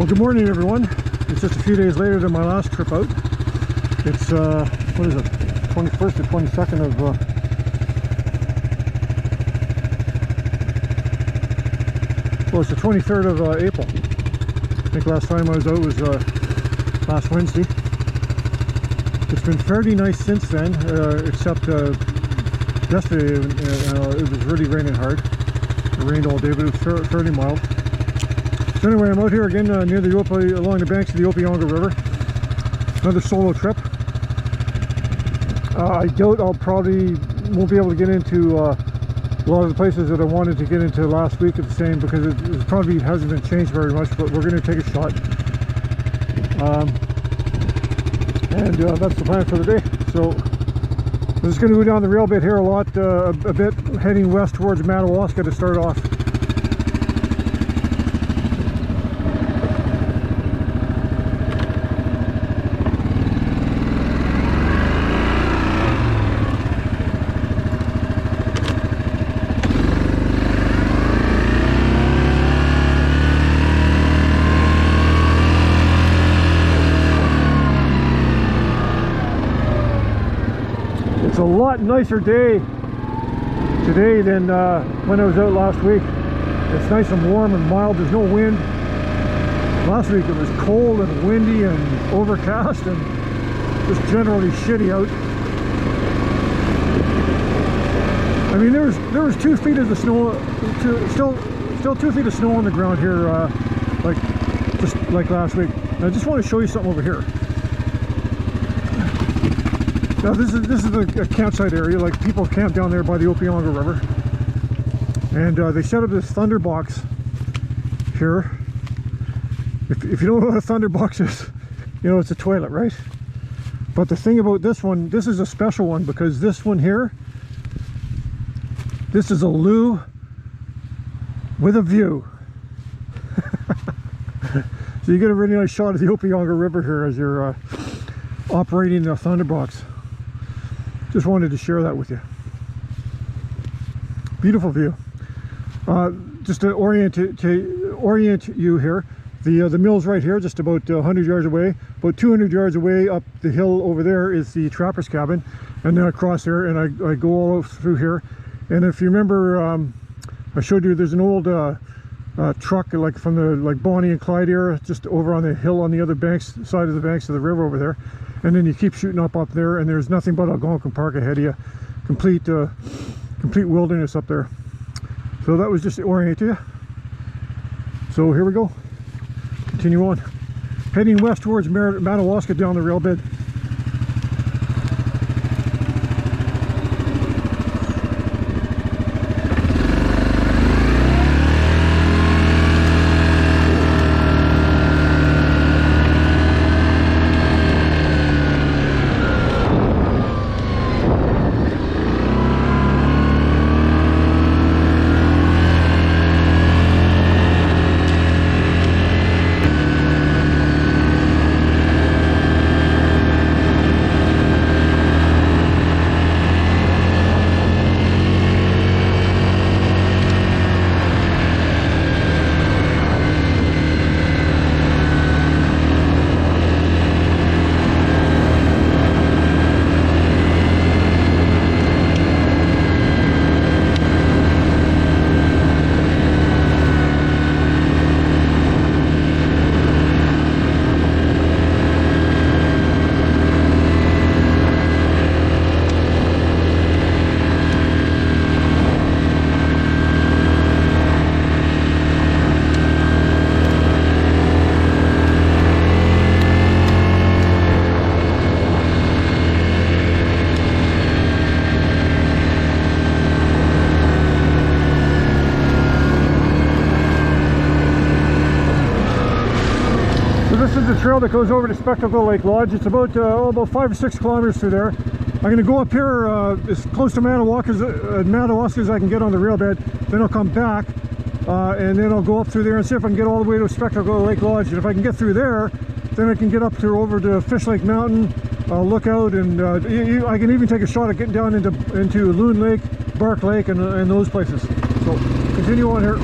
Well, good morning, everyone. It's just a few days later than my last trip out. It's, what is it, 21st or 22nd of, well, it's the 23rd of April. I think last time I was out was last Wednesday. It's been fairly nice since then, except yesterday it was really raining hard. It rained all day, but it was fairly mild. So anyway, I'm out here again near the along the banks of the Opeongo River. Another solo trip. I doubt I'll probably won't be able to get into a lot of the places that I wanted to get into last week at the same, because it probably hasn't been changed very much, but we're going to take a shot. And that's the plan for the day. So I'm just going to go down the rail bed here a bit, heading west towards Madawaska to start off. It's a lot nicer day today than when I was out last week. It's nice and warm and mild. There's no wind. Last week it was cold and windy and overcast and just generally shitty out. I mean, there was 2 feet of the snow, still 2 feet of snow on the ground here, just like last week. And I just want to show you something over here. Now this is a campsite area. Like, people camp down there by the Opeongo River, and they set up this thunderbox here. If you don't know what a thunderbox is, you know it's a toilet, right? But the thing about this one, this is a special one, because this one here, this is a loo with a view. So you get a really nice shot of the Opeongo River here as you're operating the thunderbox. Just wanted to share that with you. Beautiful view. Just to orient you here, the mill's right here, just about 100 yards away. About 200 yards away up the hill over there is the trapper's cabin, and then across there, and I go all through here. And if you remember, I showed you there's an old truck, like from the Bonnie and Clyde era, just over on the hill on the other side of the banks of the river over there. And then you keep shooting up there, and there's nothing but Algonquin Park ahead of you. Complete wilderness up there. So that was just to orient you. So here we go. Continue on. Heading west towards Madawaska down the rail bed. This is the trail that goes over to Spectacle Lake Lodge. It's about 5 or 6 kilometers through there. I'm going to go up here as close to Madawaska as I can get on the rail bed. Then I'll come back and then I'll go up through there and see if I can get all the way to Spectacle Lake Lodge. And if I can get through there, then I can get up to over to Fish Lake Mountain, look out, and I can even take a shot at getting down into Loon Lake, Bark Lake, and those places. So continue on here.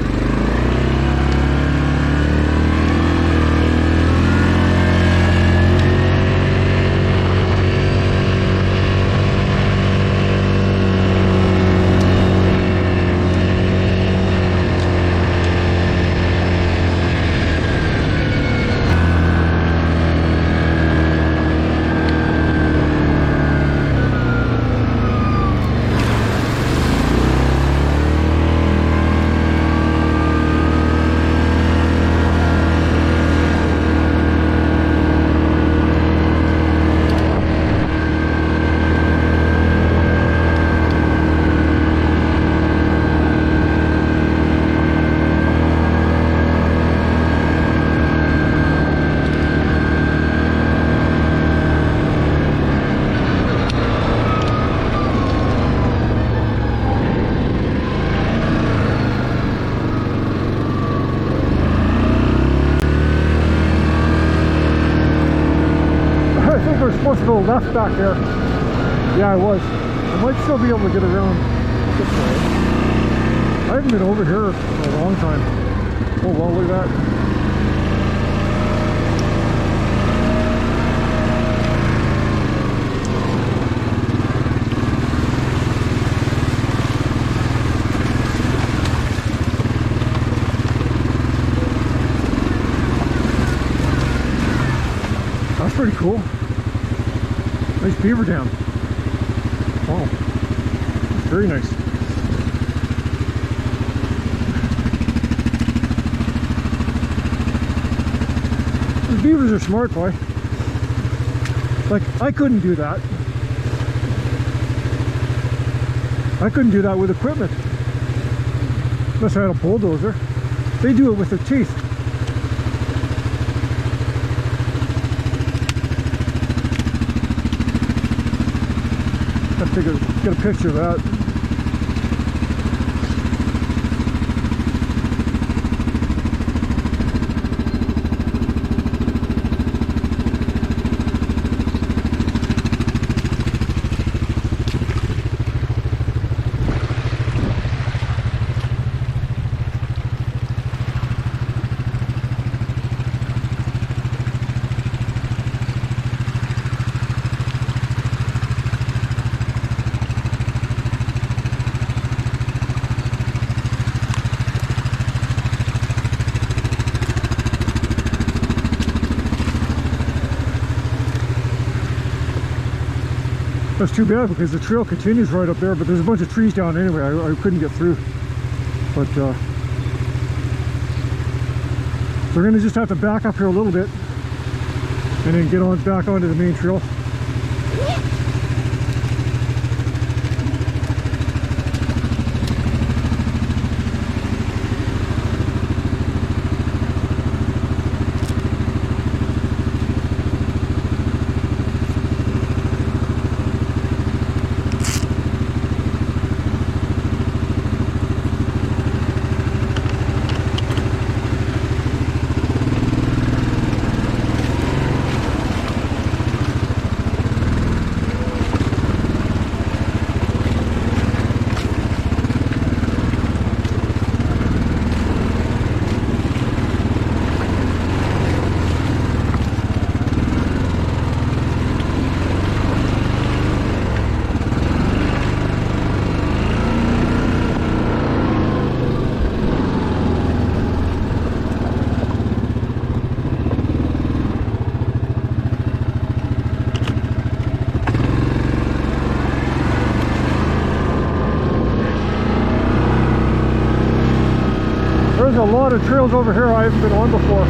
supposed to go left back there. Yeah, I was. I might still be able to get around this way. I haven't been over here for a long time. Oh well, look at that. That's pretty cool. Nice beaver dam. Wow. That's very nice. The beavers are smart, boy. Like, I couldn't do that. I couldn't do that with equipment. Unless I had a bulldozer. They do it with their teeth. Get a picture of that. That's too bad because the trail continues right up there, but there's a bunch of trees down anyway. I couldn't get through. But we're going to just have to back up here a little bit and then get on back onto the main trail. There's a lot of trails over here I haven't been on before.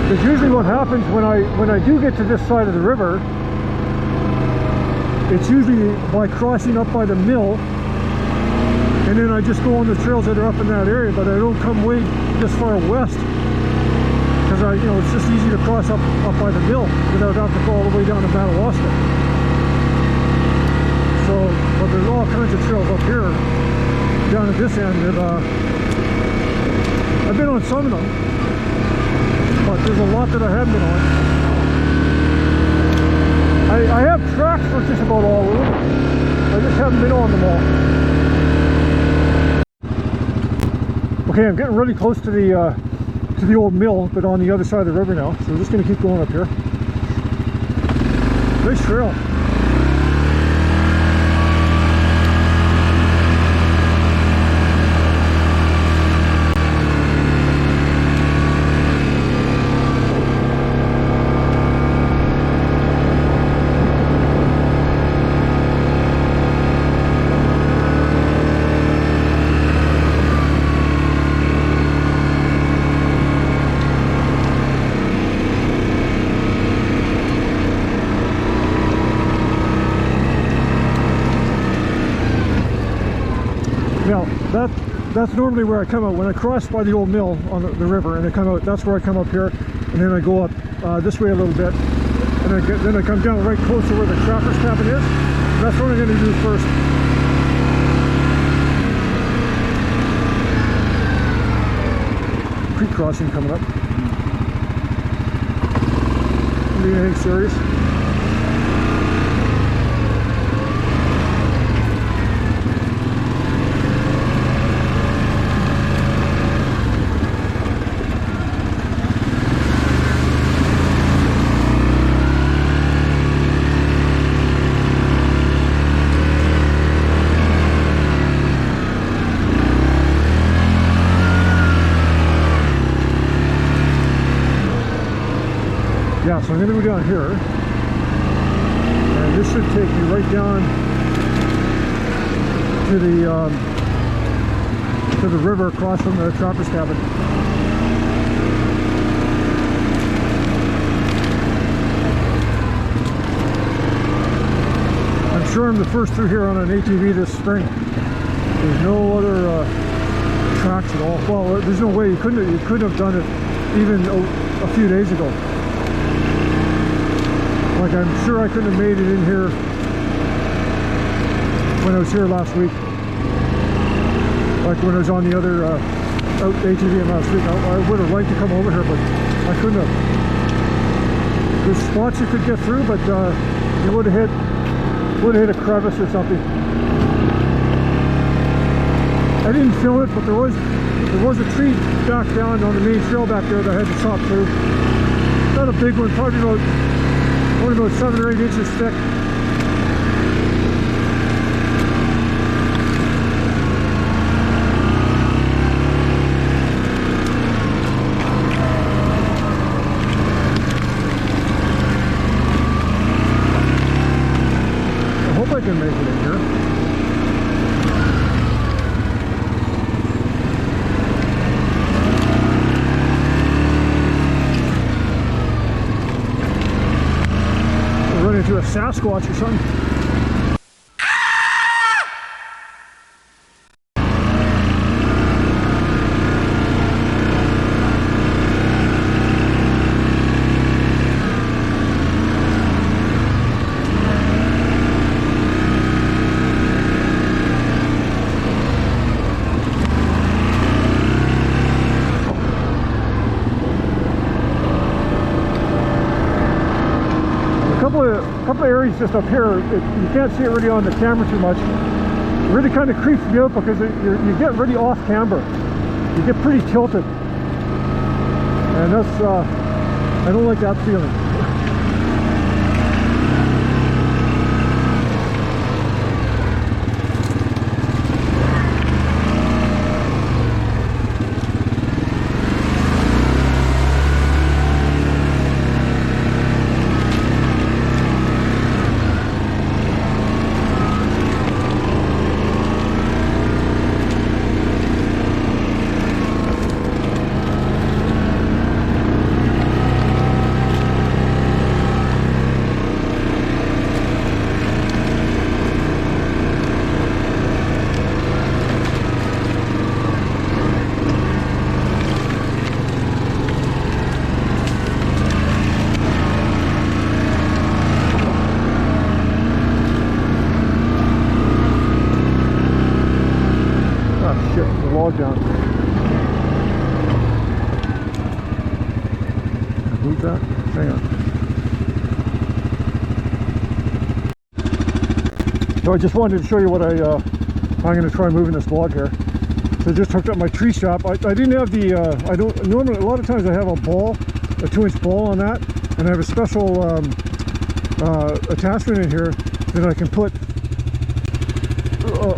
Because usually what happens when I do get to this side of the river, it's usually by crossing up by the mill, and then I just go on the trails that are up in that area, but I don't come way this far west. Because it's just easy to cross up by the mill without having to go all the way down to Madawaska. So, but there's all kinds of trails up here, down at this end that I've been on some of them, but there's a lot that I haven't been on. I have tracks for just about all of them. I just haven't been on them all. Okay, I'm getting really close to the old mill, but on the other side of the river now. So we're just going to keep going up here. Nice trail. Now, that's normally where I come out. When I cross by the old mill on the river and I come out, that's where I come up here, and then I go up this way a little bit, and then I come down right close to where the trapper's cabin is. That's what I'm going to do first. crossing coming up. Anything serious? Yeah, so I'm going to go down here, and this should take me right down to the river across from the trapper's cabin. I'm sure I'm the first through here on an ATV this spring. There's no other tracks at all. Well, there's no way you couldn't have done it even a few days ago. Like, I'm sure I couldn't have made it in here when I was here last week. Like when I was on the other out ATV last week. I would have liked to come over here, but I couldn't have. There's spots you could get through, but you would have hit a crevice or something. I didn't film it, but there was a tree back down on the main trail back there that I had to chop through. Not a big one, probably only about 7 or 8 inches thick. I hope I can make it in here. Into a Sasquatch or something. A couple of areas just up here, you can't see it really on the camera too much. It really kind of creeps me out because you get really off camber. You get pretty tilted. And that's, I don't like that feeling. Down. Move that. Hang on. So I just wanted to show you what I'm going to try moving this log here. So I just hooked up my tree strap. I didn't have the I don't normally, a lot of times I have a 2-inch ball on that, and I have a special attachment in here that I can put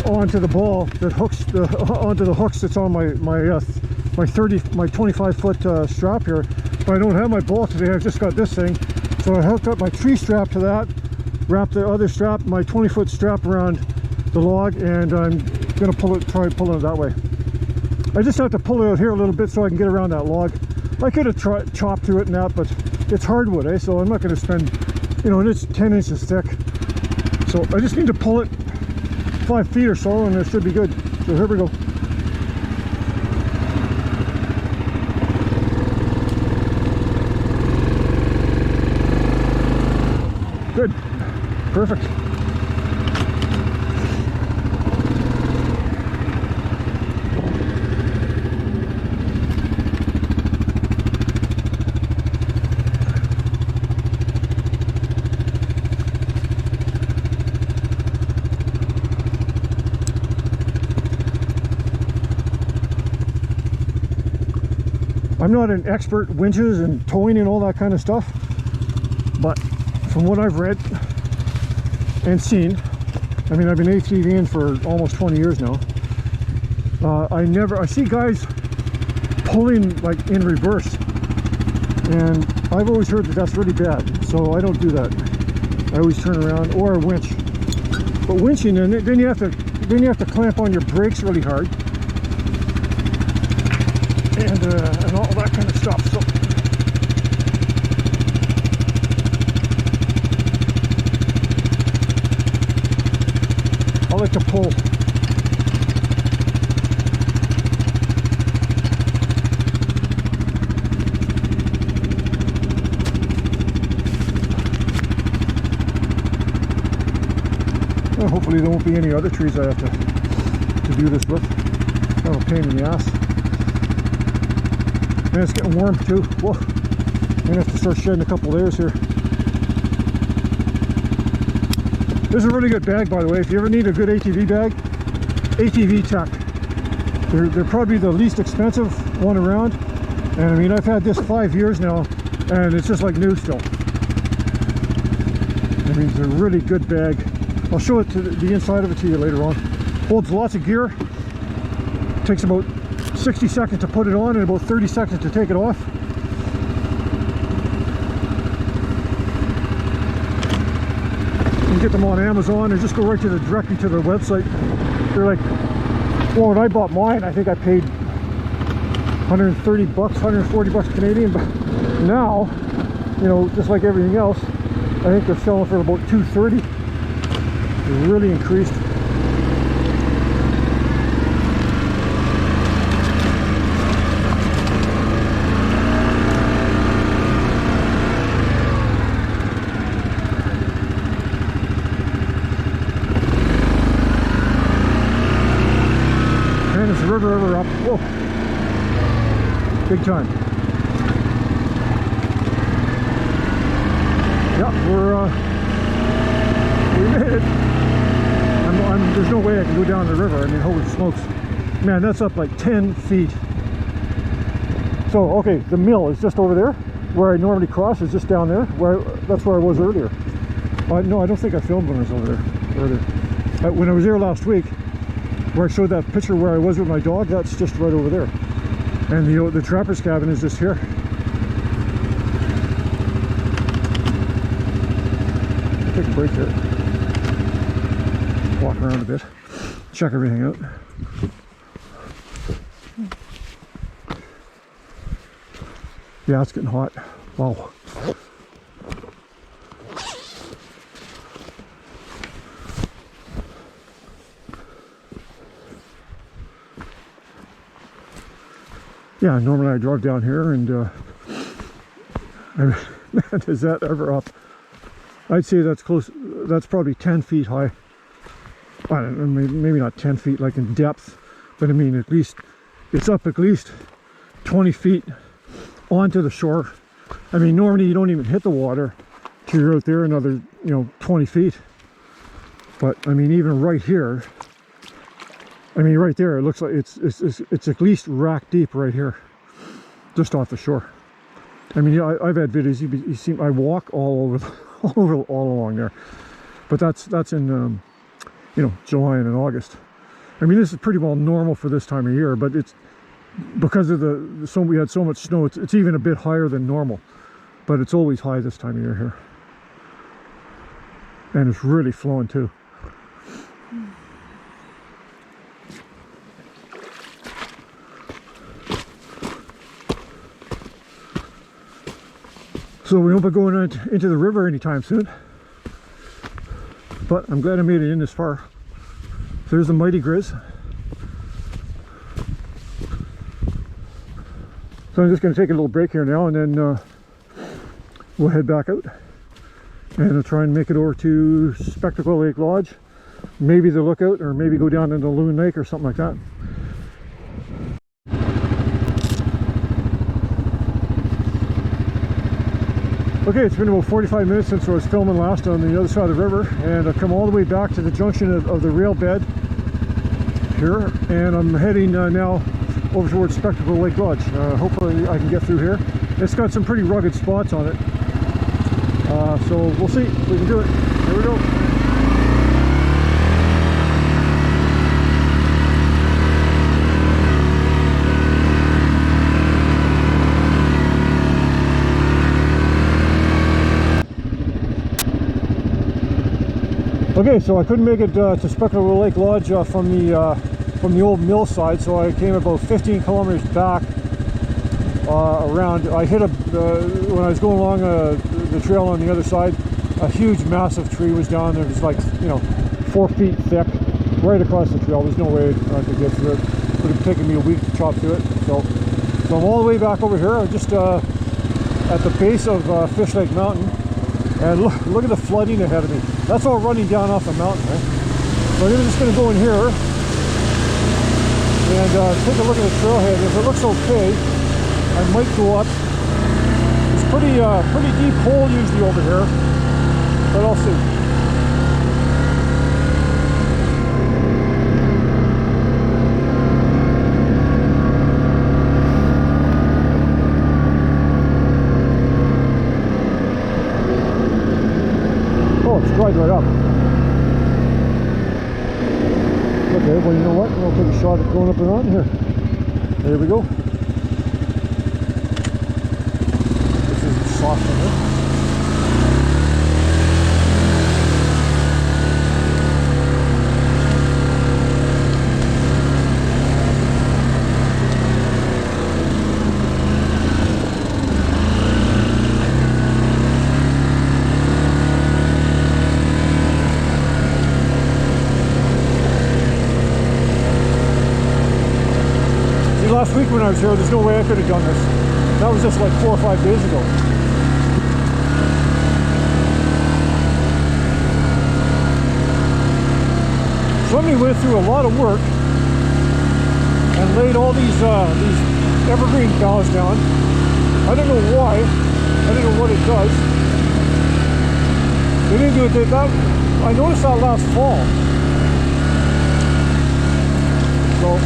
onto the ball that hooks onto the hooks that's on my 25-foot strap here. But I don't have my ball today. I've just got this thing, so I hooked up my tree strap to that, wrapped the other strap, my 20-foot strap, around the log, and I'm gonna try pulling it that way. I just have to pull it out here a little bit so I can get around that log. I could have chopped through it and that, but it's hardwood, so I'm not going to spend, and it's 10 inches thick. So I just need to pull it 5 feet or so, and it should be good. So here we go. Good. Perfect. I'm not an expert winches and towing and all that kind of stuff, but from what I've read and seen, I mean, I've been ATVing for almost 20 years now. I see guys pulling like in reverse, and I've always heard that that's really bad, so I don't do that. I always turn around or a winch. But winching, and then you have to clamp on your brakes really hard, and all that kind of stuff. So I like to pull. Well, hopefully there won't be any other trees I have to do this with. Kind of a pain in the ass. And it's getting warm too. Whoa. I'm gonna have to start shedding a couple layers here. This is a really good bag, by the way. If you ever need a good ATV bag, ATV Tech. They're probably the least expensive one around. And I mean, I've had this 5 years now, and it's just like new still. I mean, it's a really good bag. I'll show it to the inside of it to you later on. Holds lots of gear. Takes about 60 seconds to put it on and about 30 seconds to take it off. You can get them on Amazon or just go right directly to their website. They're like, well, when I bought mine, I think I paid 130 bucks, 140 bucks Canadian, but now, you know, just like everything else, I think they're selling for about 230. They're really increased. And it's the river up. Whoa. Big time. Yeah, we made it. There's no way I can go down the river. I mean, holy smokes. Man, that's up like 10 feet. So, okay, the mill is just over there. Where I normally cross is just down there. That's where I was earlier. No, I don't think I filmed when I was over there earlier. When I was there last week, where I showed that picture where I was with my dog, that's just right over there. And the trapper's cabin is just here. I'll take a break here. Walk around a bit, check everything out. Yeah, it's getting hot. Wow. Yeah, normally I drive down here and man, is that ever up? I'd say that's close, that's probably 10 feet high. I don't know, maybe not 10 feet like in depth, but I mean at least, it's up at least 20 feet onto the shore. I mean normally you don't even hit the water till you're out there another, 20 feet. But I mean even right here, I mean right there, it looks like it's at least rack deep right here, just off the shore. I mean, yeah, I've had videos, you see I walk all along there. But that's in July and in August. I mean, this is pretty well normal for this time of year, but it's because of we had so much snow, it's even a bit higher than normal. But it's always high this time of year here. And it's really flowing too. So we won't be going into the river anytime soon. But I'm glad I made it in this far. There's the mighty Grizz. So I'm just going to take a little break here now, and then we'll head back out. And I'll try and make it over to Spectacle Lake Lodge. Maybe the Lookout, or maybe go down into Loon Lake or something like that. Okay, it's been about 45 minutes since I was filming last on the other side of the river, and I've come all the way back to the junction of the rail bed here, and I'm heading now over towards Spectacle Lake Lodge. Hopefully I can get through here. It's got some pretty rugged spots on it. So we'll see if we can do it. Here we go. Okay, so I couldn't make it to Spectacle Lake Lodge from the old mill side, so I came about 15 kilometers back around. I hit when I was going along the trail on the other side, a huge massive tree was down there. It was like, 4 feet thick right across the trail. There's no way I could get through it. It would have taken me a week to chop through it. So I'm all the way back over here. I'm just at the base of Fish Lake Mountain, and look at the flooding ahead of me. That's all running down off the mountain, right? So I'm just going to go in here and take a look at the trailhead. If it looks okay, I might go up. It's pretty deep hole usually over here, but I'll see. Oh, it's dried right up. Okay, well, you know what? I'll take a shot at going up and on here. There we go. This is soft in here. Last week when I was here, there's no way I could have done this. That was just like 4 or 5 days ago. Somebody went through a lot of work and laid all these evergreen boughs down. I don't know why. I don't know what it does. They didn't do it. I noticed that last fall. So.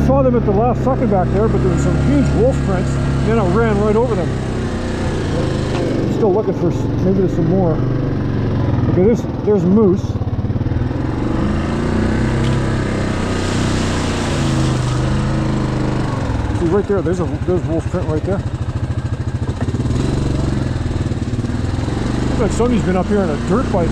Saw them at the last second back there, but there was some huge wolf prints, and I ran right over them. I'm still looking for, maybe there's some more. Okay, there's moose. See right there, there's wolf print right there. Looks like somebody's been up here in a dirt bike.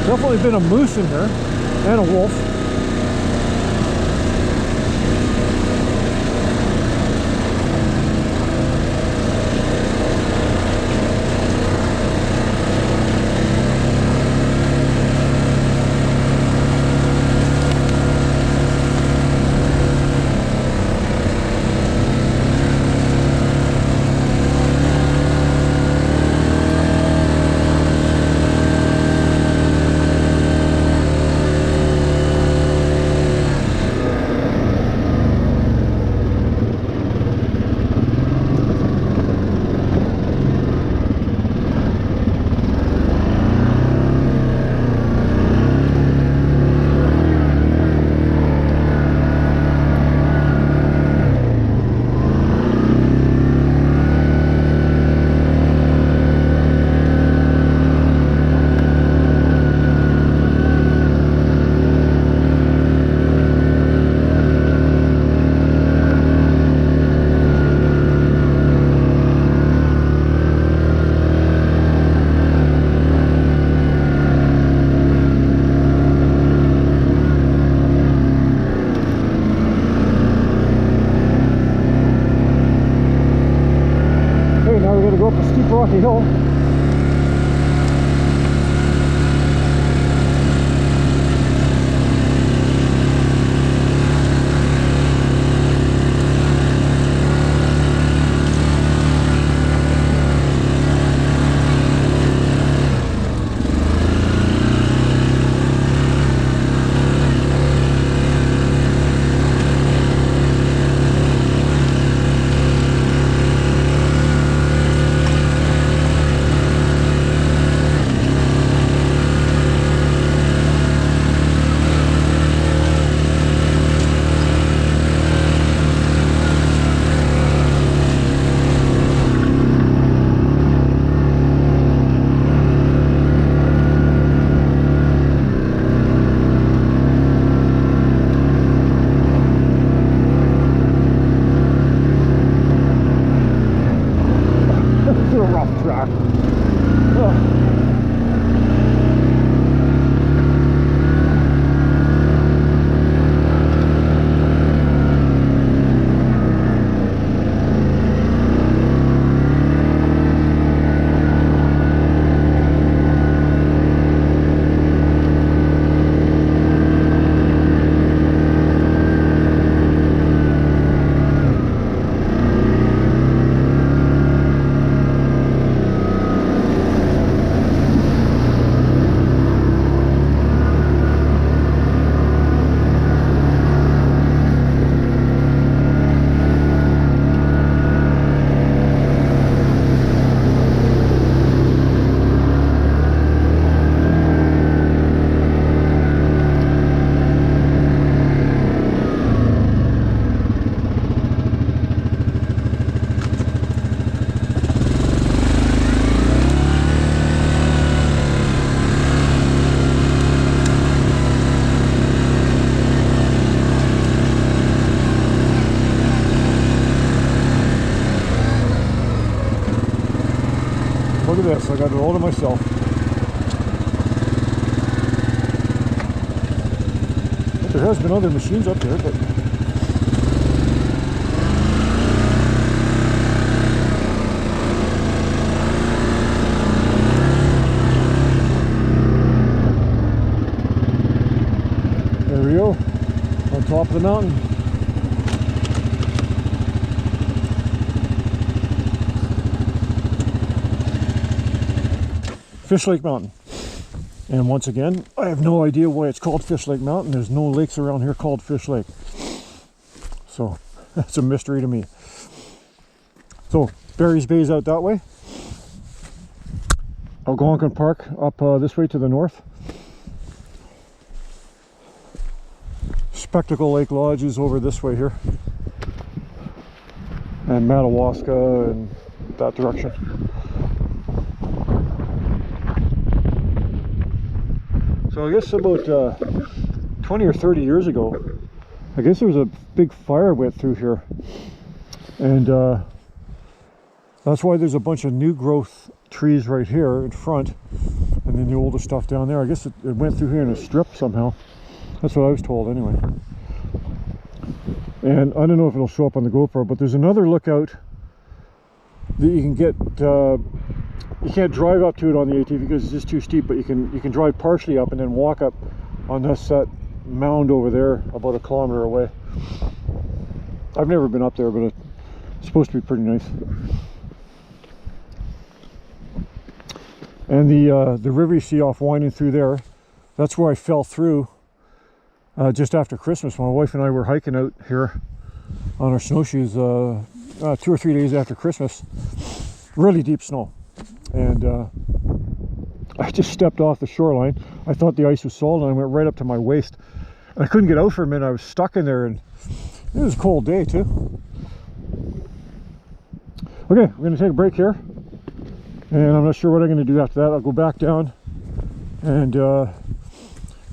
Definitely been a moose in here, and a wolf. rocky hill. Look at this, I got it all to myself. There has been other machines up there, but there we go, on top of the mountain. Fish Lake Mountain. And once again, I have no idea why it's called Fish Lake Mountain. There's no lakes around here called Fish Lake. So that's a mystery to me. So Barry's Bay's out that way. Algonquin Park up this way to the north. Spectacle Lake Lodge is over this way here. And Madawaska and that direction. So I guess about 20 or 30 years ago, I guess there was a big fire went through here. And that's why there's a bunch of new growth trees right here in front. And then the older stuff down there. I guess it went through here in a strip somehow. That's what I was told anyway. And I don't know if it'll show up on the GoPro, but there's another lookout that you can get. You can't drive up to it on the ATV because it's just too steep, but you can drive partially up and then walk up on this mound over there about 1 kilometer away. I've never been up there, but it's supposed to be pretty nice. And the river you see off winding through there, that's where I fell through just after Christmas. My wife and I were hiking out here on our snowshoes 2 or 3 days after Christmas. Really deep snow. And I just stepped off the shoreline. I thought the ice was solid and I went right up to my waist. And I couldn't get out for a minute. I was stuck in there, and it was a cold day too. Okay, we're going to take a break here. And I'm not sure what I'm going to do after that. I'll go back down and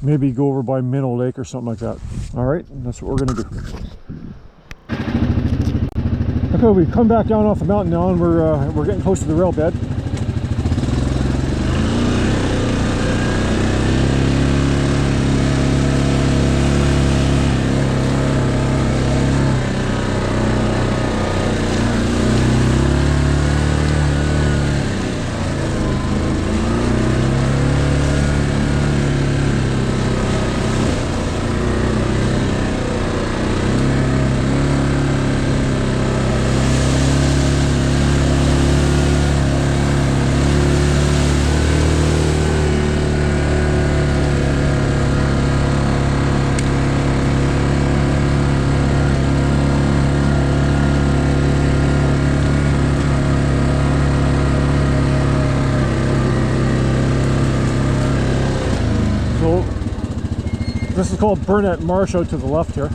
maybe go over by Minnow Lake or something like that. All right, that's what we're going to do. Okay, we've come back down off the mountain now, and we're getting close to the rail bed. This is called Burnett Marsh out to the left here.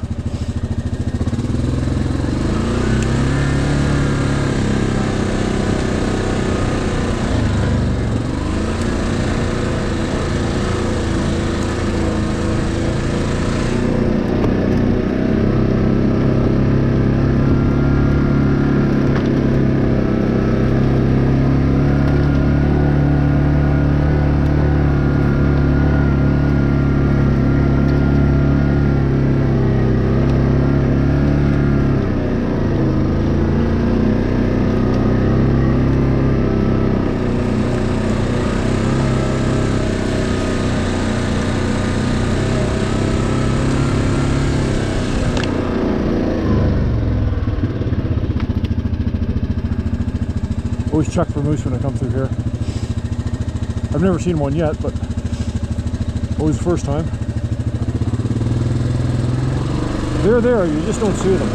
Always check for moose when I come through here. I've never seen one yet, but always the first time. They're there, you just don't see them.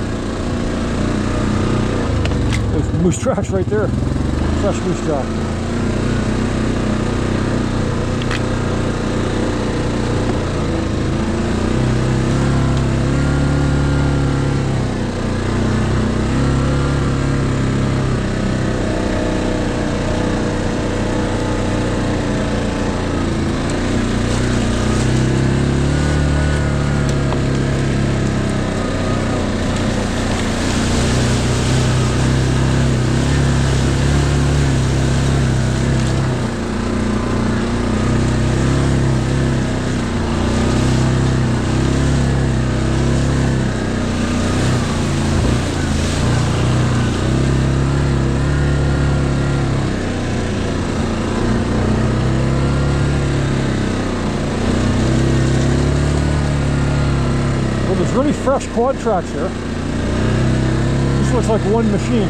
There's moose tracks right there. Fresh moose track. Really fresh quad tracks here. This looks like one machine.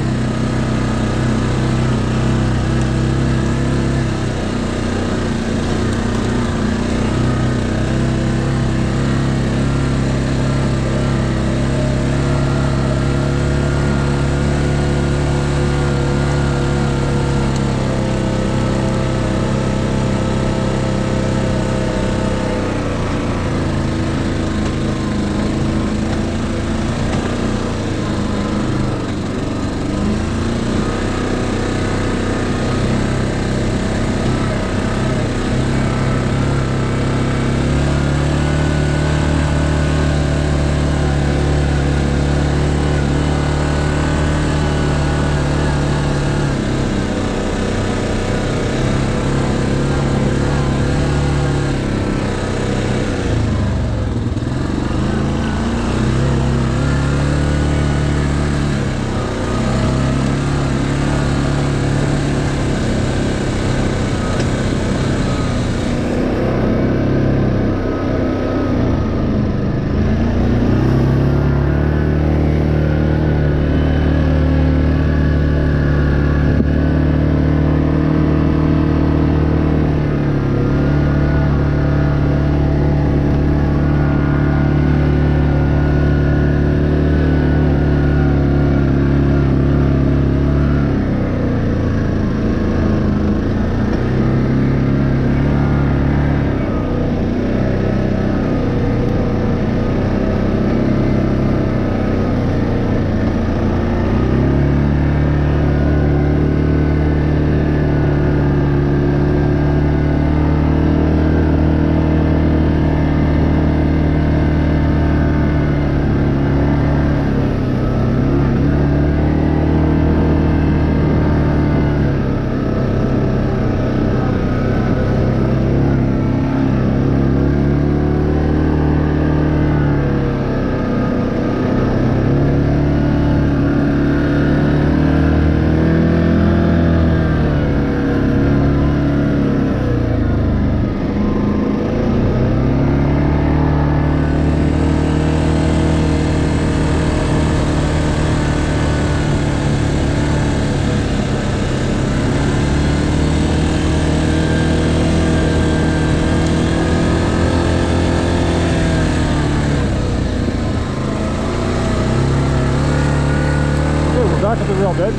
back at the rail bed.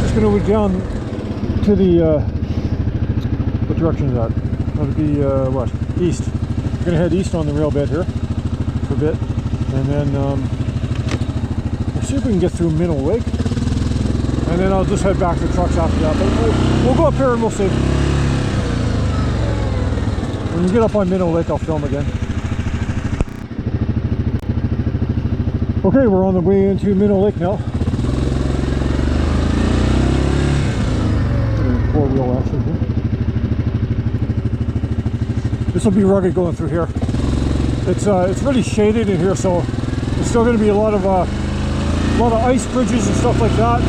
Just going to go down to the what direction is that? That would be what? East. going to head east on the rail bed here for a bit, and then we'll see if we can get through Minnow Lake, and then I'll just head back to the trucks after that. But we'll go up here and we'll see. When we get up on Minnow Lake, I'll film again. Okay, we're on the way into Minnow Lake now. Four-wheel action here. This will be rugged going through here. It's really shaded in here, so there's still going to be a lot of ice bridges and stuff like that.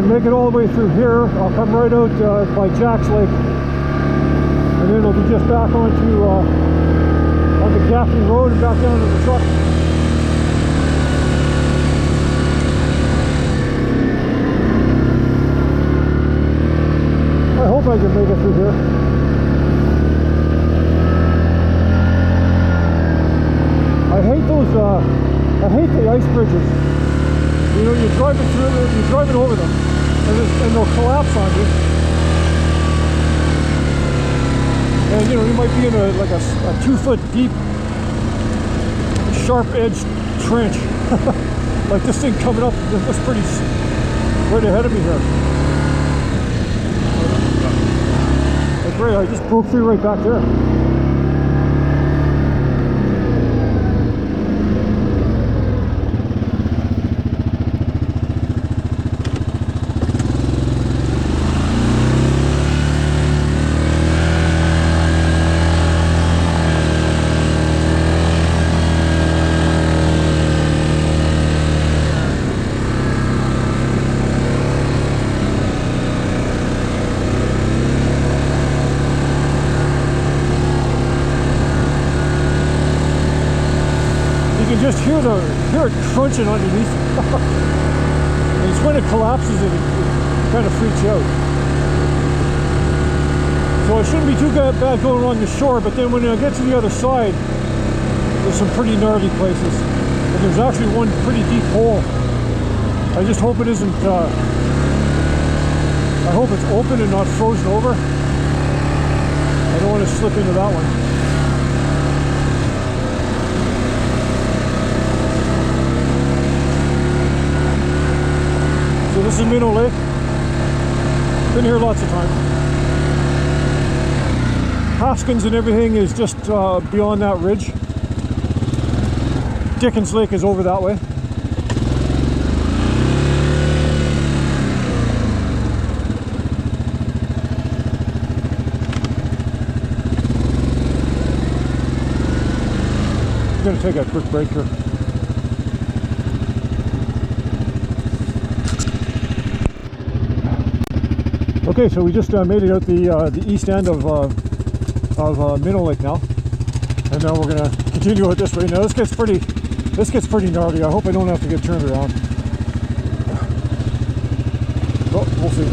Make it all the way through here. I'll come right out by Jack's Lake, and then it'll be just back onto Gaffney Road and back down to the truck. I hope I can make it through here. I hate the ice bridges. You know, you're driving through them, you're driving over them, and they'll collapse on you. And you know, you might be in a 2-foot deep, sharp-edged trench. Like this thing coming up, that's pretty right ahead of me here. Like right, I just broke through right back there. Just hear it crunching underneath. And it's when it collapses it kind of freaks you out. So it shouldn't be too bad going along the shore, but then when I get to the other side, there's some pretty gnarly places. And there's actually one pretty deep hole. I just hope it isn't, I hope it's open and not frozen over. I don't want to slip into that one. So this is Minnow Lake. Been here lots of times. Haskins and everything is just beyond that ridge. Dickens Lake is over that way. I'm going to take a quick break here. Okay, so we just made it out the east end of Minnow Lake now, and now we're gonna continue it this way. Now this gets pretty gnarly. I hope I don't have to get turned around. Oh, we'll see.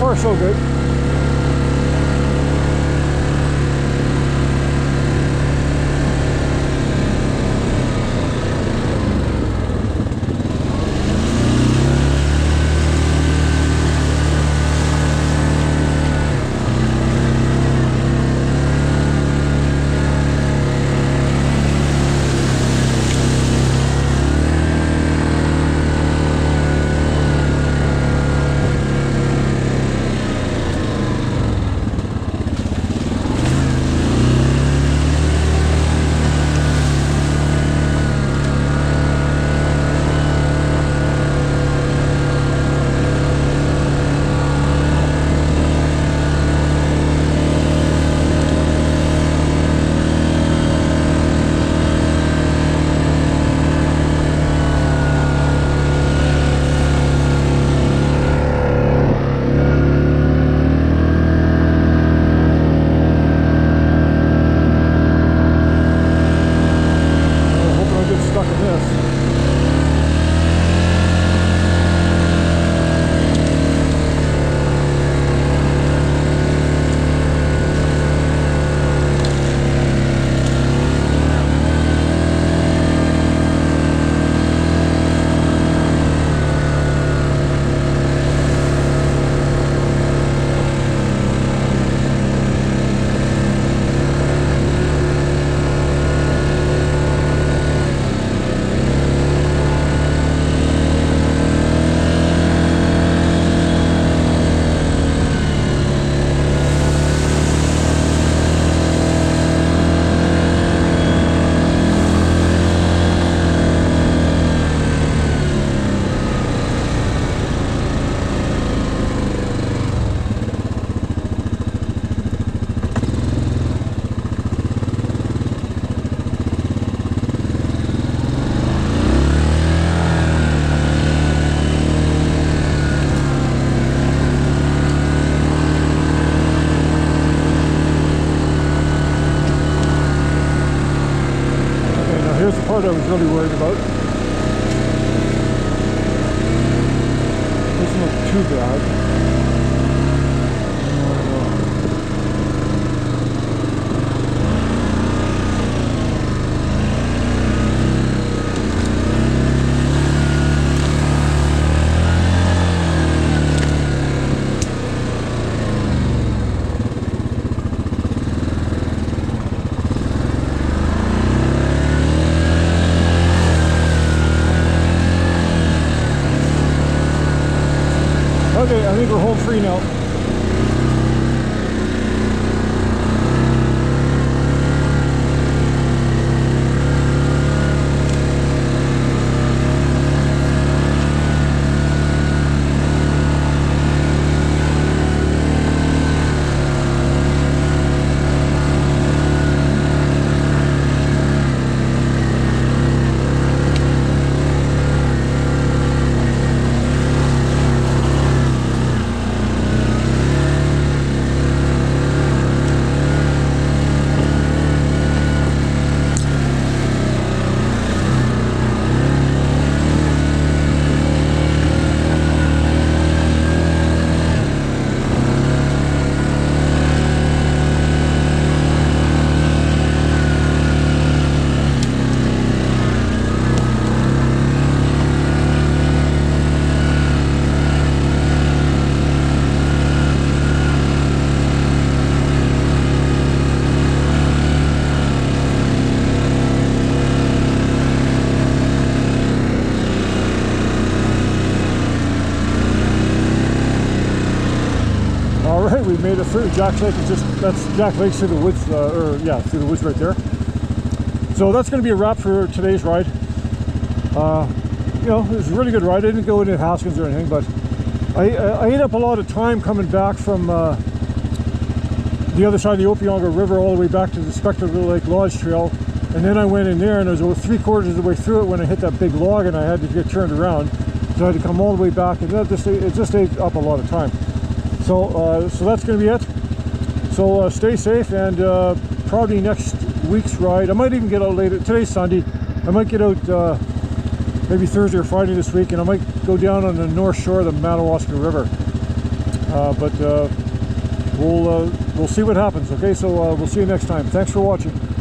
far so good. Here's the part I was really worried about. Doesn't look too bad. Okay, I think we're home free now. We made it through. Jack Lake is that's Jack Lake through the woods, through the woods right there. So that's going to be a wrap for today's ride. You know, it was a really good ride. I didn't go into Haskins or anything, but I ate up a lot of time coming back from the other side of the Opeongo River all the way back to the Spectacle Lake Lodge Trail, and then I went in there, and I was about 3/4 of the way through it when I hit that big log, and I had to get turned around, so I had to come all the way back, and it just ate up a lot of time. So that's going to be it. So stay safe, and probably next week's ride, I might even get out later. Today's Sunday. I might get out maybe Thursday or Friday this week, and I might go down on the north shore of the Madawaska River. but we'll see what happens. Okay, so we'll see you next time. Thanks for watching.